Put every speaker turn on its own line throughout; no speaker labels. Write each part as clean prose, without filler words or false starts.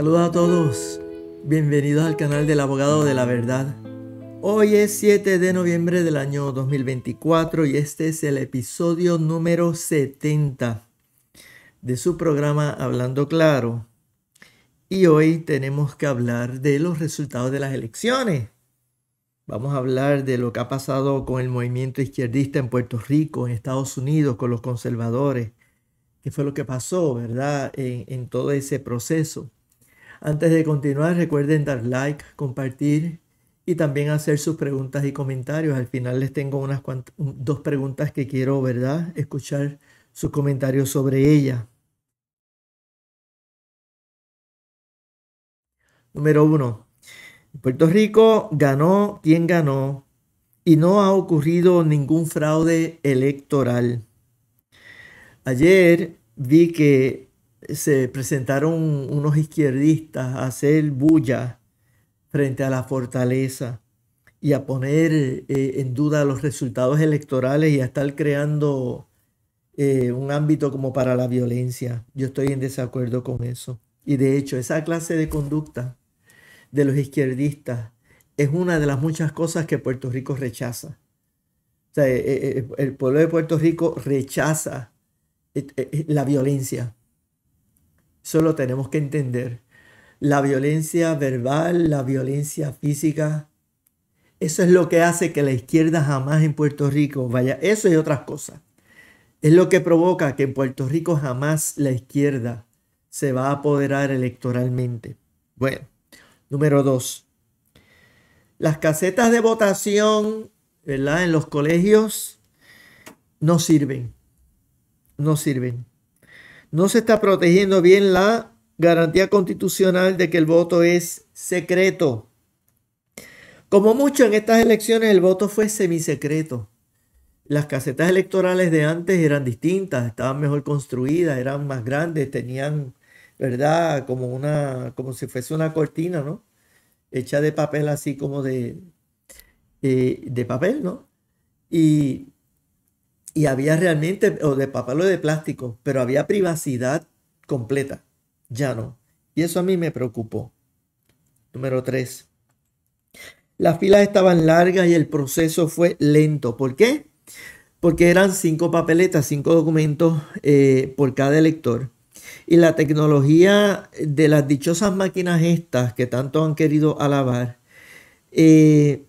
Saludos a todos, bienvenidos al canal del Abogado de la Verdad. Hoy es 7 de noviembre del año 2024 y este es el episodio número 70 de su programa Hablando Claro. Y hoy tenemos que hablar de los resultados de las elecciones. Vamos a hablar de lo que ha pasado con el movimiento izquierdista en Puerto Rico, en Estados Unidos, con los conservadores. ¿Qué fue lo que pasó, verdad, en todo ese proceso? Antes de continuar, recuerden dar like, compartir y también hacer sus preguntas y comentarios. Al final les tengo dos preguntas que quiero, ¿verdad?, escuchar sus comentarios sobre ellas. Número 1. Puerto Rico ganó quien ganó y no ha ocurrido ningún fraude electoral. Ayer vi que se presentaron unos izquierdistas a hacer bulla frente a la fortaleza y a poner en duda los resultados electorales y a estar creando un ámbito como para la violencia. Yo estoy en desacuerdo con eso. Y de hecho, esa clase de conducta de los izquierdistas es una de las muchas cosas que Puerto Rico rechaza. O sea, el pueblo de Puerto Rico rechaza la violencia. Eso lo tenemos que entender. La violencia verbal, la violencia física, eso es lo que hace que la izquierda jamás en Puerto Rico vaya. Eso y otras cosas. Es lo que provoca que en Puerto Rico jamás la izquierda se va a apoderar electoralmente. Bueno, número 2. Las casetas de votación, ¿verdad?, en los colegios no sirven. No sirven. No se está protegiendo bien la garantía constitucional de que el voto es secreto. Como mucho en estas elecciones el voto fue semisecreto. Las casetas electorales de antes eran distintas, estaban mejor construidas, eran más grandes, tenían, ¿verdad?, como si fuese una cortina, ¿no?, hecha de papel, así como de papel, ¿no? Y había realmente, o de papel o de plástico, pero había privacidad completa. Ya no. Y eso a mí me preocupó. Número 3. Las filas estaban largas y el proceso fue lento. ¿Por qué? Porque eran 5 papeletas, 5 documentos por cada elector. Y la tecnología de las dichosas máquinas estas que tanto han querido alabar es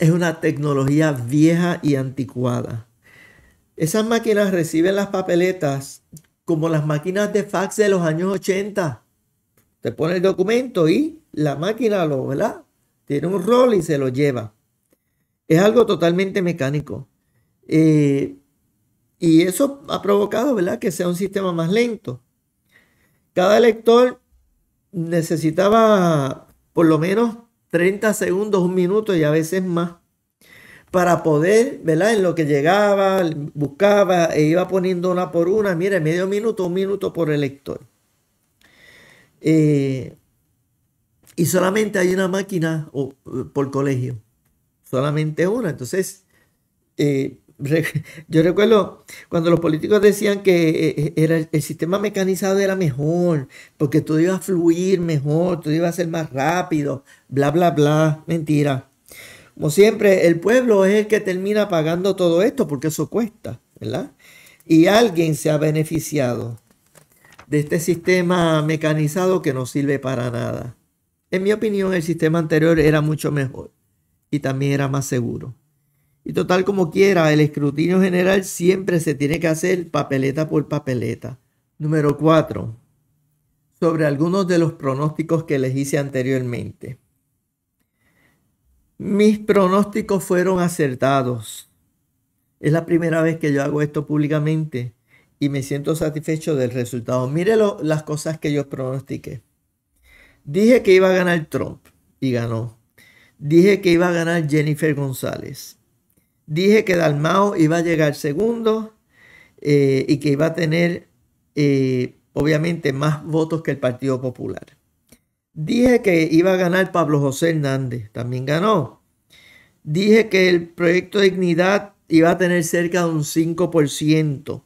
una tecnología vieja y anticuada. Esas máquinas reciben las papeletas como las máquinas de fax de los años 80. Te pone el documento y la máquina ¿verdad?, tiene un rol y se lo lleva. Es algo totalmente mecánico. Y eso ha provocado, ¿verdad?, que sea un sistema más lento. Cada elector necesitaba por lo menos 30 segundos, un minuto y a veces más, para poder, ¿verdad?, en lo que llegaba, buscaba e iba poniendo una por una. Mira, medio minuto, un minuto por elector. Y solamente hay una máquina por colegio. Solamente una. Entonces, yo recuerdo cuando los políticos decían que el sistema mecanizado era mejor, porque todo iba a fluir mejor, todo iba a ser más rápido, bla, bla, bla. Mentira. Como siempre, el pueblo es el que termina pagando todo esto porque eso cuesta, ¿verdad? Y alguien se ha beneficiado de este sistema mecanizado que no sirve para nada. En mi opinión, el sistema anterior era mucho mejor y también era más seguro. Y total, como quiera, el escrutinio general siempre se tiene que hacer papeleta por papeleta. Número 4. Sobre algunos de los pronósticos que les hice anteriormente. Mis pronósticos fueron acertados. Es la primera vez que yo hago esto públicamente y me siento satisfecho del resultado. Mire las cosas que yo pronostiqué. Dije que iba a ganar Trump y ganó. Dije que iba a ganar Jennifer González. Dije que Dalmau iba a llegar segundo y que iba a tener obviamente más votos que el Partido Popular. Dije que iba a ganar Pablo José Hernández, también ganó. Dije que el proyecto de Dignidad iba a tener cerca de un 5%,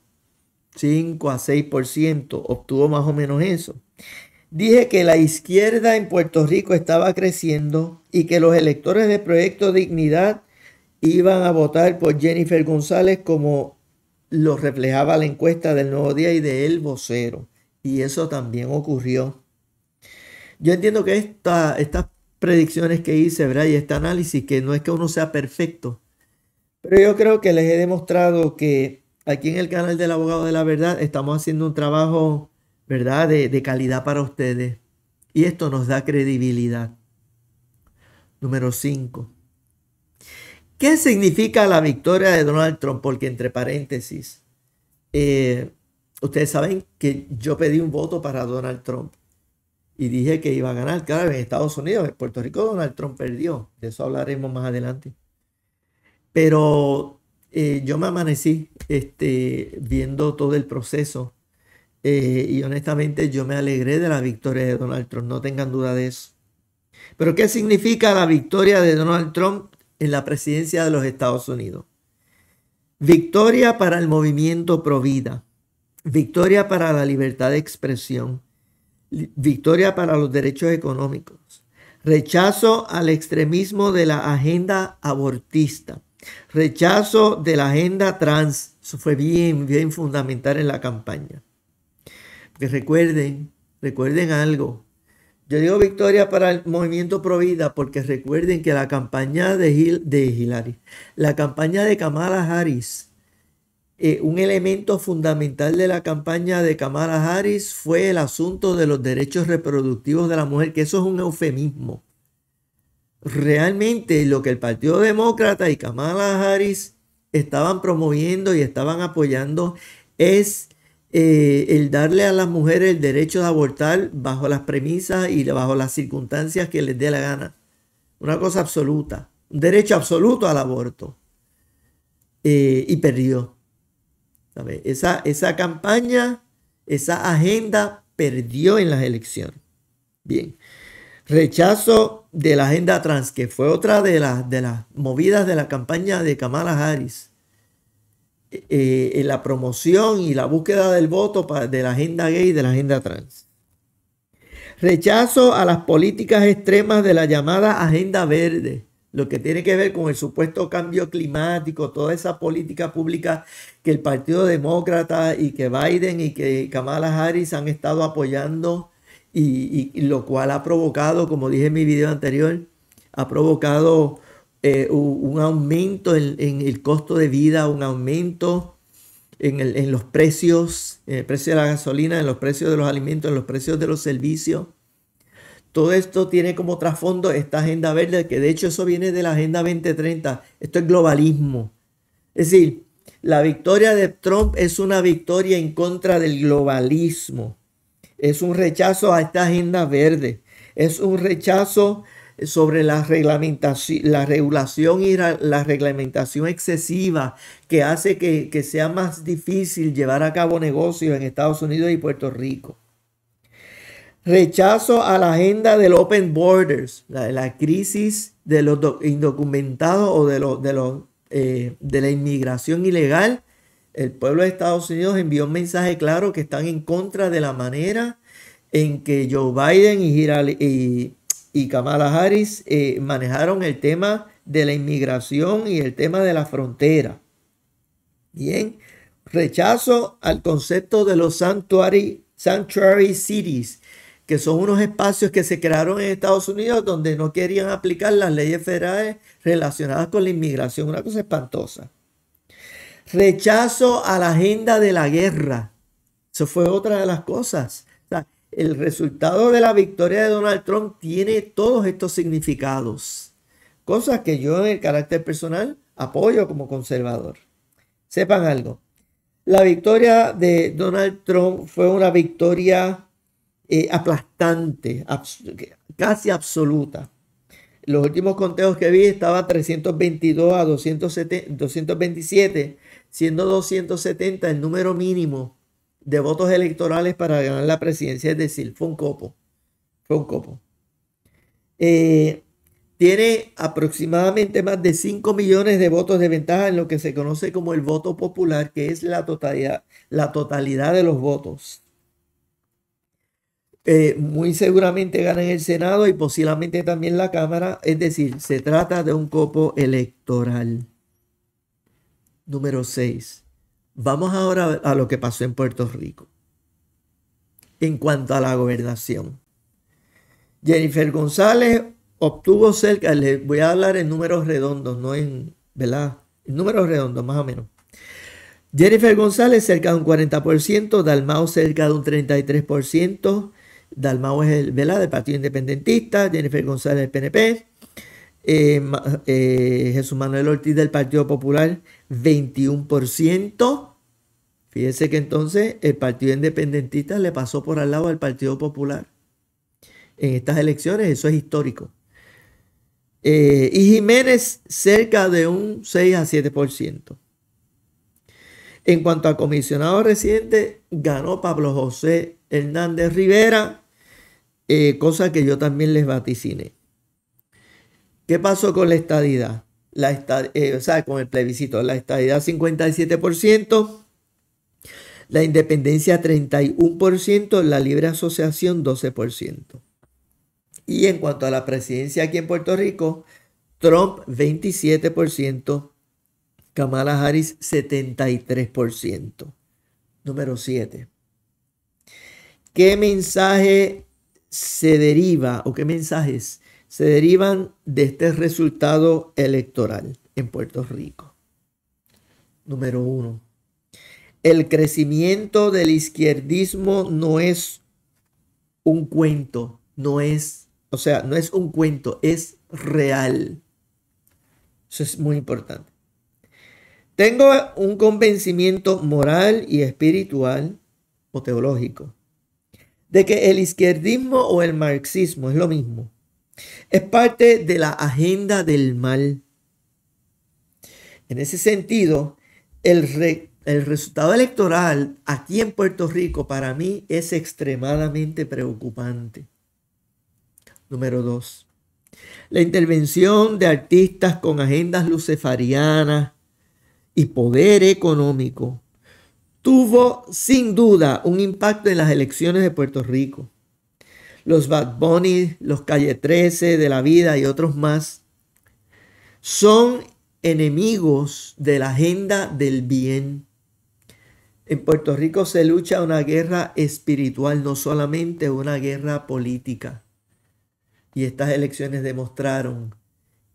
5 a 6%, obtuvo más o menos eso. Dije que la izquierda en Puerto Rico estaba creciendo y que los electores del Proyecto Dignidad iban a votar por Jennifer González como lo reflejaba la encuesta del Nuevo Día y de El Vocero. Y eso también ocurrió. Yo entiendo que estas predicciones que hice, ¿verdad? Y este análisis, que no es que uno sea perfecto, pero yo creo que les he demostrado que aquí en el canal del Abogado de la Verdad estamos haciendo un trabajo, ¿verdad?, de calidad para ustedes. Y esto nos da credibilidad. Número 5. ¿Qué significa la victoria de Donald Trump? Porque entre paréntesis, ustedes saben que yo pedí un voto para Donald Trump y dije que iba a ganar. Claro, en Estados Unidos, en Puerto Rico, Donald Trump perdió. De eso hablaremos más adelante. Pero yo me amanecí viendo todo el proceso y honestamente yo me alegré de la victoria de Donald Trump, no tengan duda de eso. Pero ¿qué significa la victoria de Donald Trump en la presidencia de los Estados Unidos? Victoria para el movimiento pro vida, victoria para la libertad de expresión, victoria para los derechos económicos, rechazo al extremismo de la agenda abortista, rechazo de la agenda trans. Eso fue bien fundamental en la campaña. Porque recuerden algo. Yo digo victoria para el movimiento pro vida porque recuerden que la campaña de Hillary, la campaña de Kamala Harris, un elemento fundamental de la campaña de Kamala Harris fue el asunto de los derechos reproductivos de la mujer, que eso es un eufemismo. Realmente lo que el Partido Demócrata y Kamala Harris estaban promoviendo y estaban apoyando es el darle a las mujeres el derecho de abortar bajo las premisas y bajo las circunstancias que les dé la gana. Una cosa absoluta, un derecho absoluto al aborto. Y perdió. ¿Sabe? Esa campaña, esa agenda perdió en las elecciones. Bien. Rechazo de la agenda trans, que fue otra de las movidas de la campaña de Kamala Harris. En la promoción y la búsqueda del voto de la agenda gay y de la agenda trans. Rechazo a las políticas extremas de la llamada agenda verde, lo que tiene que ver con el supuesto cambio climático, toda esa política pública que el Partido Demócrata y que Biden y que Kamala Harris han estado apoyando y lo cual ha provocado, como dije en mi video anterior, ha provocado un aumento en el costo de vida, un aumento en los precios, en el precio de la gasolina, en los precios de los alimentos, en los precios de los servicios. Todo esto tiene como trasfondo esta agenda verde, que de hecho eso viene de la Agenda 2030. Esto es globalismo. Es decir, la victoria de Trump es una victoria en contra del globalismo. Es un rechazo a esta agenda verde. Es un rechazo sobre la regulación y la reglamentación excesiva que hace que sea más difícil llevar a cabo negocios en Estados Unidos y Puerto Rico. Rechazo a la agenda del Open Borders, la crisis de los indocumentados o de la inmigración ilegal. El pueblo de Estados Unidos envió un mensaje claro que están en contra de la manera en que Joe Biden y Kamala Harris manejaron el tema de la inmigración y el tema de la frontera. Bien, rechazo al concepto de los sanctuary cities, que son unos espacios que se crearon en Estados Unidos donde no querían aplicar las leyes federales relacionadas con la inmigración, una cosa espantosa. Rechazo a la agenda de la guerra. Eso fue otra de las cosas. O sea, el resultado de la victoria de Donald Trump tiene todos estos significados. Cosas que yo en el carácter personal apoyo como conservador. Sepan algo. La victoria de Donald Trump fue una victoria aplastante, casi absoluta. Los últimos conteos que vi estaba 322 a 227, siendo 270 el número mínimo de votos electorales para ganar la presidencia. Es decir, fue un copo. Tiene aproximadamente más de 5 millones de votos de ventaja en lo que se conoce como el voto popular, que es la totalidad de los votos. muy seguramente gana en el Senado y posiblemente también la Cámara. Es decir, se trata de un copo electoral. Número 6. Vamos ahora a lo que pasó en Puerto Rico en cuanto a la gobernación. Jennifer González obtuvo cerca, les voy a hablar en números redondos, no en, ¿verdad? En números redondos, más o menos. Jennifer González cerca de un 40%, Dalmau cerca de un 33%. Dalmau es el, ¿verdad?, del Partido Independentista, Jennifer González del PNP, Jesús Manuel Ortiz del Partido Popular 21%. Fíjese que entonces el Partido Independentista le pasó por al lado al Partido Popular en estas elecciones, eso es histórico. Y Jiménez cerca de un 6 a 7%. En cuanto a comisionado residente, ganó Pablo José Hernández Rivera, cosa que yo también les vaticiné. ¿Qué pasó con la estadidad? O sea, con el plebiscito, la estadidad 57%, la independencia 31%, la libre asociación 12%. Y en cuanto a la presidencia aquí en Puerto Rico, Trump 27%, Kamala Harris 73%. Número 7. ¿Qué mensaje se deriva o qué mensajes se derivan de este resultado electoral en Puerto Rico? Número 1. El crecimiento del izquierdismo no es un cuento, no es un cuento, es real. Eso es muy importante. Tengo un convencimiento moral y espiritual o teológico de que el izquierdismo o el marxismo es lo mismo. Es parte de la agenda del mal. En ese sentido, el resultado electoral aquí en Puerto Rico para mí es extremadamente preocupante. Número 2. La intervención de artistas con agendas luciferianas y poder económico tuvo sin duda un impacto en las elecciones de Puerto Rico. Los Bad Bunny, los Calle 13 de la vida y otros más son enemigos de la agenda del bien. En Puerto Rico se lucha una guerra espiritual, no solamente una guerra política. Y estas elecciones demostraron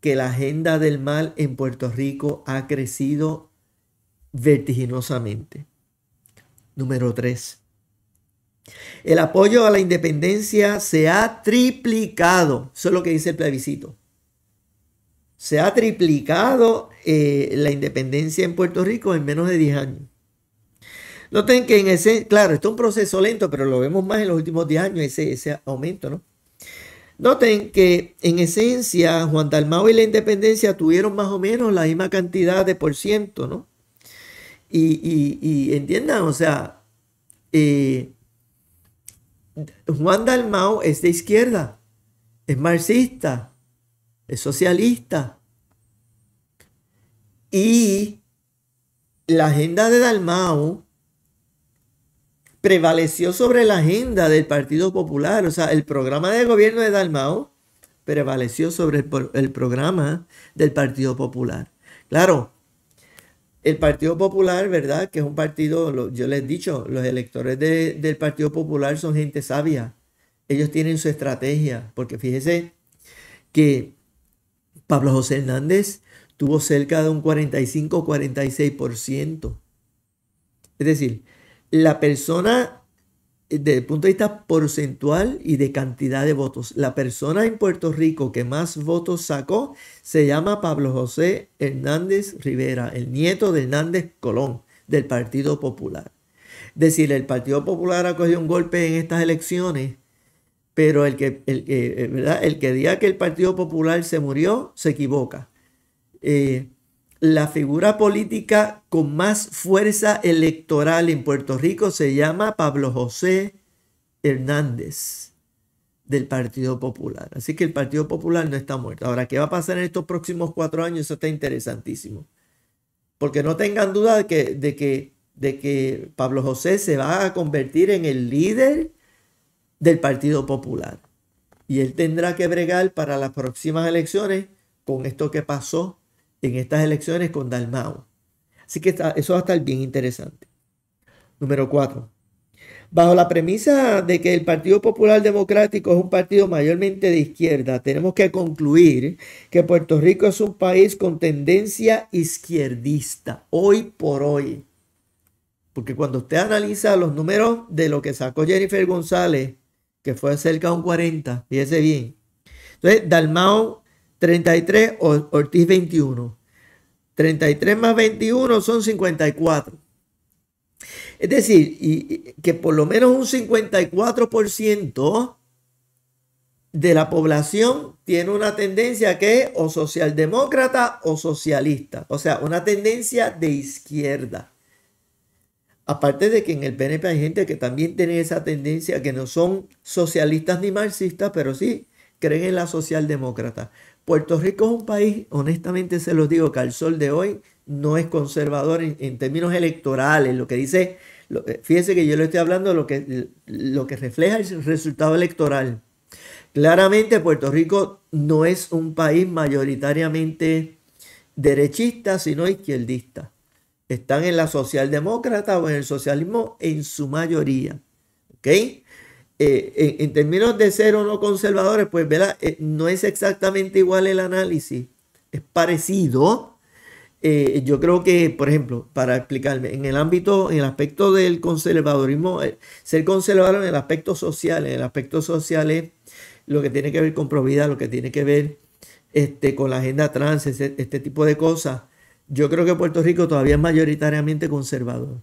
que la agenda del mal en Puerto Rico ha crecido vertiginosamente. Número 3. El apoyo a la independencia se ha triplicado. Eso es lo que dice el plebiscito. Se ha triplicado la independencia en Puerto Rico en menos de 10 años. Noten que claro, esto es un proceso lento, pero lo vemos más en los últimos 10 años, ese aumento, ¿no? Noten que en esencia Juan Dalmau y la independencia tuvieron más o menos la misma cantidad de %, ¿no? Y entiendan, o sea, Juan Dalmau es de izquierda, es marxista, es socialista. Y la agenda de Dalmau prevaleció sobre la agenda del Partido Popular. O sea, el programa de gobierno de Dalmau prevaleció sobre el programa del Partido Popular. Claro, el Partido Popular, ¿verdad?, que es un partido, yo les he dicho, los electores del Partido Popular son gente sabia. Ellos tienen su estrategia, porque fíjese que Pablo José Hernández tuvo cerca de un 45-46%. Es decir, la persona, desde el punto de vista porcentual y de cantidad de votos, la persona en Puerto Rico que más votos sacó se llama Pablo José Hernández Rivera, el nieto de Hernández Colón, del Partido Popular. Es decir, el Partido Popular ha cogido un golpe en estas elecciones, pero el que diga que el Partido Popular se murió, se equivoca. La figura política con más fuerza electoral en Puerto Rico se llama Pablo José Hernández del Partido Popular. Así que el Partido Popular no está muerto. Ahora, ¿qué va a pasar en estos próximos 4 años? Eso está interesantísimo. Porque no tengan duda de que Pablo José se va a convertir en el líder del Partido Popular. Y él tendrá que bregar para las próximas elecciones con esto que pasó en estas elecciones con Dalmau. Así que eso va a estar bien interesante. Número 4. Bajo la premisa de que el Partido Popular Democrático es un partido mayormente de izquierda, tenemos que concluir que Puerto Rico es un país con tendencia izquierdista, hoy por hoy. Porque cuando usted analiza los números de lo que sacó Jennifer González, que fue cerca de un 40, fíjese bien. Entonces, Dalmau 33, Ortiz 21. 33 más 21 son 54. Es decir, que por lo menos un 54% de la población tiene una tendencia que es o socialdemócrata o socialista. O sea, una tendencia de izquierda. Aparte de que en el PNP hay gente que también tiene esa tendencia, que no son socialistas ni marxistas, pero sí creen en la socialdemócrata. Puerto Rico es un país, honestamente se los digo, que al sol de hoy no es conservador en términos electorales. Lo que dice, fíjense que yo le estoy hablando de lo que refleja el resultado electoral. Claramente Puerto Rico no es un país mayoritariamente derechista, sino izquierdista. Están en la socialdemócrata o en el socialismo en su mayoría. ¿Ok? En términos de ser o no conservadores, pues ¿verdad? No es exactamente igual el análisis. Es parecido. Yo creo que, por ejemplo, para explicarme, en el aspecto del conservadurismo, ser conservador en el aspecto social, es lo que tiene que ver con probidad, lo que tiene que ver con la agenda trans, este tipo de cosas. Yo creo que Puerto Rico todavía es mayoritariamente conservador.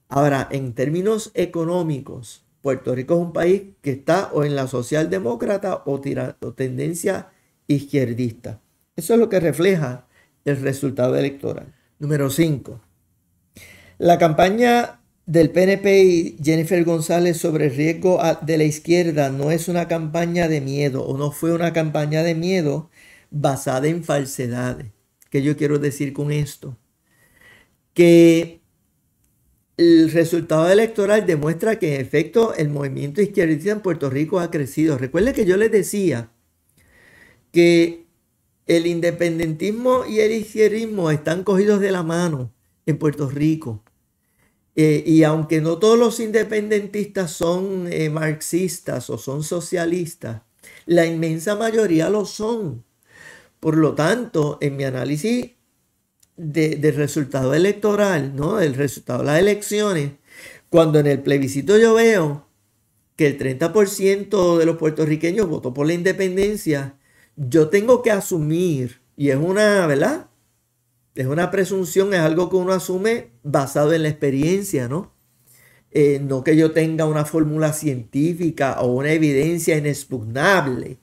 Ahora, en términos económicos, Puerto Rico es un país que está o en la socialdemócrata o tendencia izquierdista. Eso es lo que refleja el resultado electoral. Número 5. La campaña del PNP y Jennifer González sobre el riesgo de la izquierda no es una campaña de miedo o no fue una campaña de miedo basada en falsedades. ¿Qué yo quiero decir con esto? Que el resultado electoral demuestra que en efecto el movimiento izquierdista en Puerto Rico ha crecido. Recuerden que yo les decía que el independentismo y el izquierdismo están cogidos de la mano en Puerto Rico. Y aunque no todos los independentistas son marxistas o son socialistas, la inmensa mayoría lo son. Por lo tanto, en mi análisis del resultado electoral, ¿no? El resultado de las elecciones, cuando en el plebiscito yo veo que el 30% de los puertorriqueños votó por la independencia, yo tengo que asumir, y es una, ¿verdad? Es una presunción, es algo que uno asume basado en la experiencia, ¿no? No que yo tenga una fórmula científica o una evidencia inexpugnable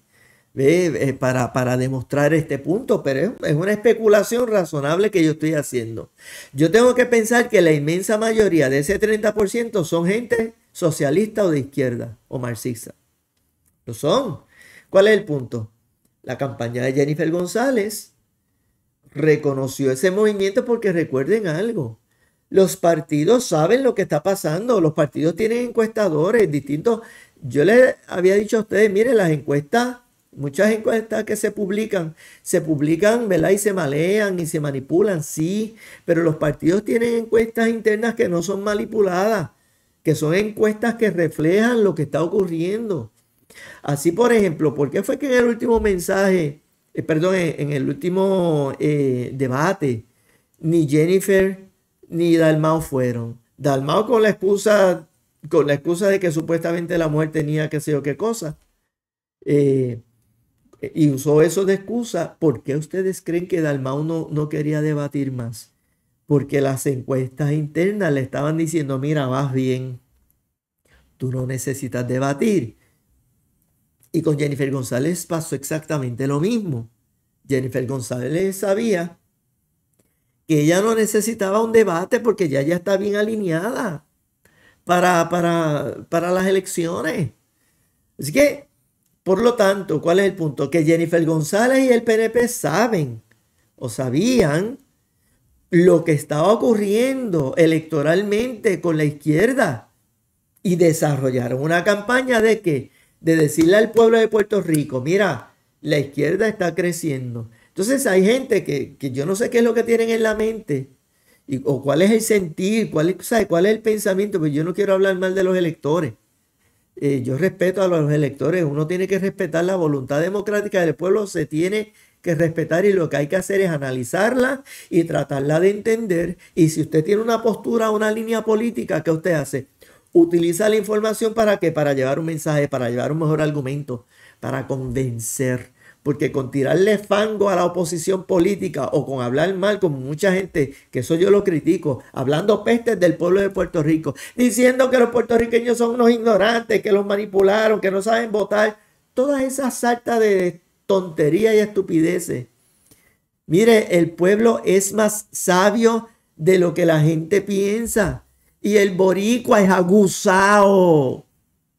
para demostrar este punto, pero es una especulación razonable que yo estoy haciendo. Yo tengo que pensar que la inmensa mayoría de ese 30% son gente socialista o de izquierda o marxista. Lo son. ¿Cuál es el punto? La campaña de Jennifer González reconoció ese movimiento porque recuerden algo. Los partidos saben lo que está pasando. Los partidos tienen encuestadores distintos. Yo les había dicho a ustedes, miren, las encuestas, muchas encuestas que se publican, ¿verdad? Y se malean y se manipulan, sí, pero los partidos tienen encuestas internas que no son manipuladas, que son encuestas que reflejan lo que está ocurriendo. Así, por ejemplo, ¿por qué fue que en el último mensaje, en el último debate, ni Jennifer ni Dalmau fueron? Dalmau con la excusa de que supuestamente la mujer tenía qué sé yo qué cosa. Y usó eso de excusa. ¿Por qué ustedes creen que Dalmau no quería debatir más? Porque las encuestas internas le estaban diciendo, mira, vas bien, tú no necesitas debatir. Y con Jennifer González pasó exactamente lo mismo. Jennifer González sabía que ella no necesitaba un debate porque ya está bien alineada para las elecciones. Así que, por lo tanto, ¿cuál es el punto? Que Jennifer González y el PNP saben o sabían lo que estaba ocurriendo electoralmente con la izquierda. Y desarrollaron una campaña de ¿qué? De decirle al pueblo de Puerto Rico, mira, la izquierda está creciendo. Entonces hay gente que yo no sé qué es lo que tienen en la mente o cuál es el sentir, cuál es el pensamiento, pero yo no quiero hablar mal de los electores. Yo respeto a los electores, uno tiene que respetar la voluntad democrática del pueblo, se tiene que respetar y lo que hay que hacer es analizarla y tratarla de entender. Y si usted tiene una postura, una línea política, ¿qué usted hace? Utiliza la información para qué, para llevar un mensaje, para llevar un mejor argumento, para convencer. Porque con tirarle fango a la oposición política o con hablar mal, como mucha gente, que eso yo lo critico, hablando pestes del pueblo de Puerto Rico, diciendo que los puertorriqueños son unos ignorantes, que los manipularon, que no saben votar, todas esas sartas de tonterías y estupideces. Mire, el pueblo es más sabio de lo que la gente piensa. Y el boricua es aguzado.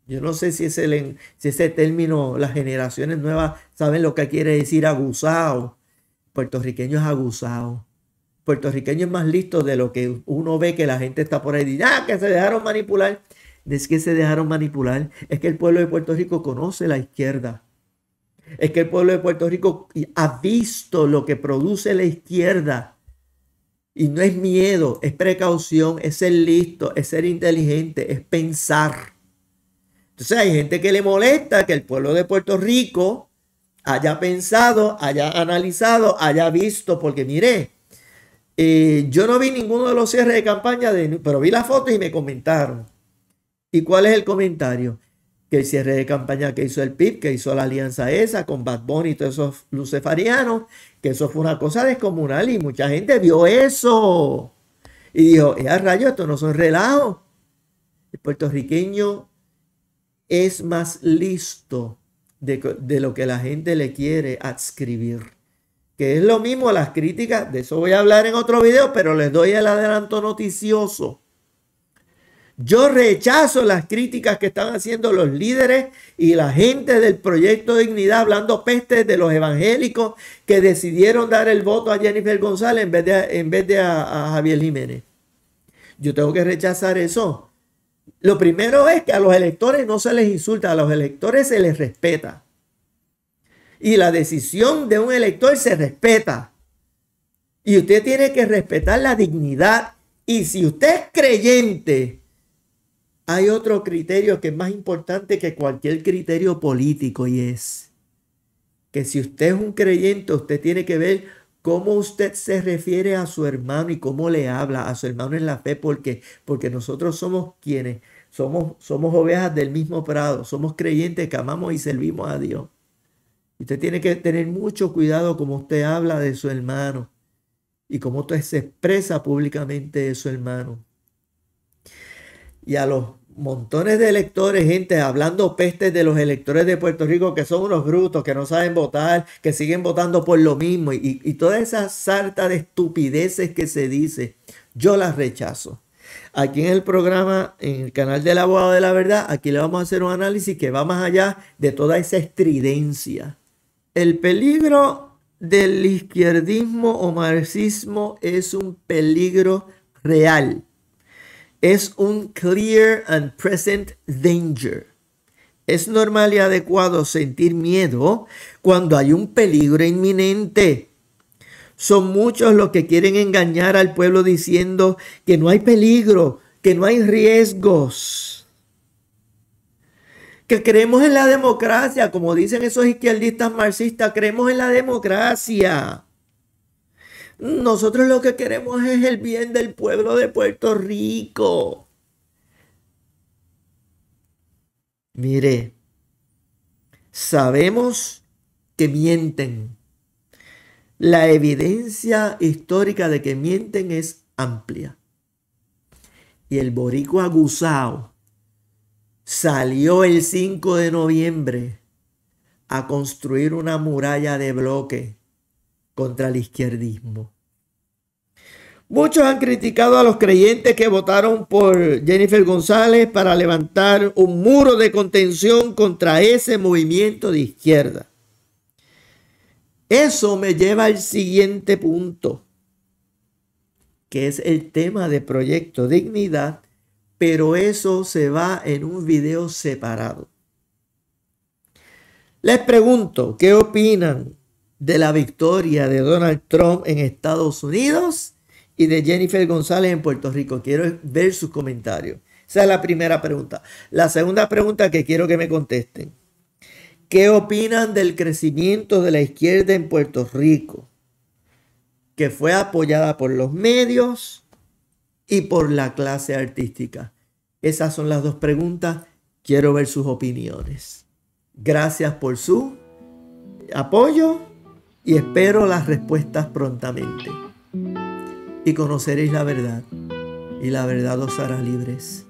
Yo no sé si ese término, las generaciones nuevas saben lo que quiere decir aguzado. Puertorriqueño es aguzado. Puertorriqueño es más listo de lo que uno ve que la gente está por ahí. Dice, que se dejaron manipular. Es que se dejaron manipular. Es que el pueblo de Puerto Rico conoce la izquierda. Es que el pueblo de Puerto Rico ha visto lo que produce la izquierda. Y no es miedo, es precaución, es ser listo, es ser inteligente, es pensar. Entonces hay gente que le molesta que el pueblo de Puerto Rico haya pensado, haya analizado, haya visto, porque mire, yo no vi ninguno de los cierres de campaña, pero vi las fotos y me comentaron. ¿Y cuál es el comentario? Que el cierre de campaña que hizo el PIB, que hizo la alianza esa con Bad Bunny y todos esos lucefarianos, que eso fue una cosa descomunal y mucha gente vio eso. Y dijo, a rayo, esto no son relajos. El puertorriqueño es más listo de lo que la gente le quiere adscribir. Que es lo mismo las críticas, de eso voy a hablar en otro video, pero les doy el adelanto noticioso. Yo rechazo las críticas que están haciendo los líderes y la gente del Proyecto Dignidad hablando pestes de los evangélicos que decidieron dar el voto a Jennifer González en vez de a Javier Jiménez. Yo tengo que rechazar eso. Lo primero es que a los electores no se les insulta, a los electores se les respeta. Y la decisión de un elector se respeta. Y usted tiene que respetar la dignidad. Y si usted es creyente, hay otro criterio que es más importante que cualquier criterio político y es que si usted es un creyente, usted tiene que ver cómo usted se refiere a su hermano y cómo le habla a su hermano en la fe, porque nosotros somos quienes somos ovejas del mismo prado, somos creyentes que amamos y servimos a Dios. Usted tiene que tener mucho cuidado cómo usted habla de su hermano y cómo usted se expresa públicamente de su hermano. Y a los montones de electores, gente hablando pestes de los electores de Puerto Rico que son unos brutos, que no saben votar, que siguen votando por lo mismo y toda esa sarta de estupideces que se dice, yo las rechazo. Aquí en el programa, en el canal del Abogado de la Verdad, aquí le vamos a hacer un análisis que va más allá de toda esa estridencia. El peligro del izquierdismo o marxismo es un peligro real. Es un clear and present danger. Es normal y adecuado sentir miedo cuando hay un peligro inminente. Son muchos los que quieren engañar al pueblo diciendo que no hay peligro, que no hay riesgos. Que creemos en la democracia, como dicen esos izquierdistas marxistas, creemos en la democracia. Nosotros lo que queremos es el bien del pueblo de Puerto Rico. Mire, sabemos que mienten. La evidencia histórica de que mienten es amplia. Y el boricua aguzao salió el 5 de noviembre a construir una muralla de bloque contra el izquierdismo. Muchos han criticado a los creyentes que votaron por Jennifer González para levantar un muro de contención contra ese movimiento de izquierda. Eso me lleva al siguiente punto, que es el tema de Proyecto Dignidad pero eso se va en un video separado. Les pregunto, ¿qué opinan de la victoria de Donald Trump en Estados Unidos y de Jennifer González en Puerto Rico? Quiero ver sus comentarios. Esa es la primera pregunta. La segunda pregunta que quiero que me contesten. ¿Qué opinan del crecimiento de la izquierda en Puerto Rico, que fue apoyada por los medios y por la clase artística? Esas son las dos preguntas. Quiero ver sus opiniones. Gracias por su apoyo y espero las respuestas prontamente. Y conoceréis la verdad, y la verdad os hará libres.